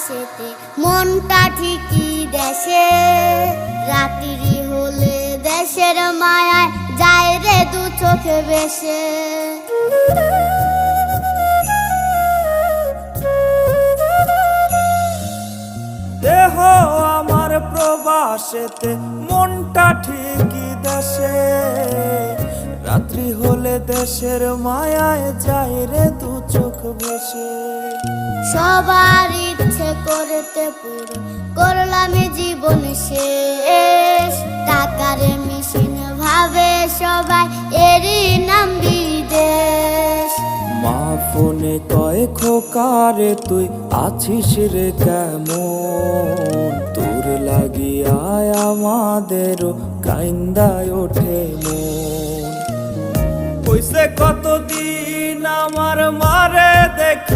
প্রবাসেতে মনটা ঠিকই দেশে, রাত্রি হলে দেশের মায়ায় যায় রে দু চোখে বেশে। দেহ আমার প্রবাসেতে মনটা ঠিকই দেশে, রাত্রি হলে দেশের মায়ায় যায় রে দু চোখ ভেসে। সবার ইচ্ছে করতে পুরো করলাম জীবন শেষ, টাকার মেশিন ভাবে সবাই এরই নাম বিদেশ। মা ফোনে কয় খোকারে তুই আছিস রে কেমন, তোর লাগিয়া আমাদেরও কাইন্দায় ওঠে মন। কইছে কতদিন আমার মারে দেখি